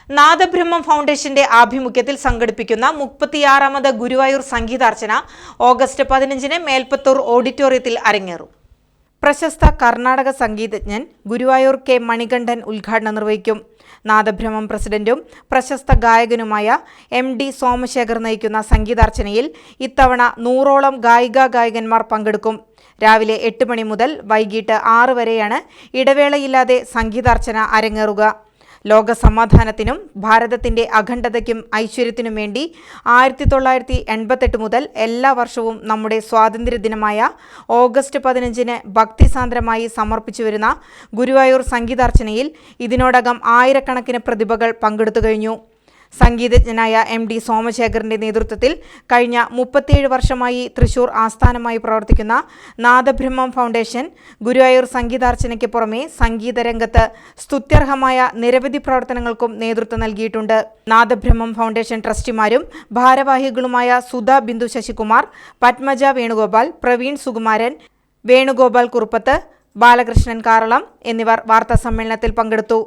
നാദബ്രഹ്മം ഫൗണ്ടേഷന്റെ ആഭിമുഖ്യത്തിൽ സംഘടിപ്പിക്കുന്ന 36ാമത് ഗുരുവായൂർ സംഗീതാർച്ചന ഓഗസ്റ്റ് 15-ന് മേൽപ്പത്തൂർ ഓഡിറ്റോറിയത്തിൽ അരങ്ങേറും. പ്രശസ്ത കർണാടക സംഗീതജ്ഞൻ ഗുരുവായൂർ കെ മണികണ്ഠൻ ഉദ്ഘാടനം നിർവഹിക്കും. നാദബ്രഹ്മം പ്രസിഡന്റും പ്രശസ്ത ഗായകനുമായ MD സോമശേഖർ നയിക്കുന്ന സംഗീതാർച്ചനയിൽ ഇത്തവണ 100ഓളം ഗായികാഗായകന്മാർ പങ്കെടുക്കും. രാവിലെ 8 മണി മുതൽ വൈകിട്ട് 6 വരെയാണ് ഇടവേളയില്ലാതെ സംഗീതാർച്ചന അരങ്ങേറുക. ലോക സമാധാനത്തിനും ഭാരതത്തിന്റെ അഖണ്ഡതയ്ക്കും ഐശ്വര്യത്തിനും വേണ്ടി 1988 മുതൽ എല്ലാ വർഷവും നമ്മുടെ സ്വാതന്ത്ര്യദിനമായ ഓഗസ്റ്റ് 15-ന് ഭക്തിസാന്ദ്രമായി സമർപ്പിച്ചുവരുന്ന ഗുരുവായൂർ സംഗീതാർച്ചനയിൽ ഇതിനോടകം ആയിരക്കണക്കിന് പ്രതിഭകൾ പങ്കെടുത്തു കഴിഞ്ഞു. സംഗീതജ്ഞനായ MD സോമശേഖറിന്റെ നേതൃത്വത്തിൽ കഴിഞ്ഞ 37 വർഷമായി തൃശൂർ ആസ്ഥാനമായി പ്രവർത്തിക്കുന്ന നാദബ്രഹ്മം ഫൗണ്ടേഷൻ ഗുരുവായൂർ സംഗീതാർച്ചനയ്ക്ക് പുറമെ സംഗീതരംഗത്ത് സ്തുത്യർഹമായ നിരവധി പ്രവർത്തനങ്ങൾക്കും നേതൃത്വം നൽകിയിട്ടുണ്ട്. നാദബ്രഹ്മം ഫൗണ്ടേഷൻ ട്രസ്റ്റിമാരും ഭാരവാഹികളുമായ സുധാ ബിന്ദു ശശികുമാർ, പത്മജ വേണുഗോപാൽ, പ്രവീൺ സുകുമാരൻ, വേണുഗോപാൽ കുറുപ്പത്ത്, ബാലകൃഷ്ണൻ കാറളം എന്നിവർ വാർത്താസമ്മേളനത്തിൽ പങ്കെടുത്തു.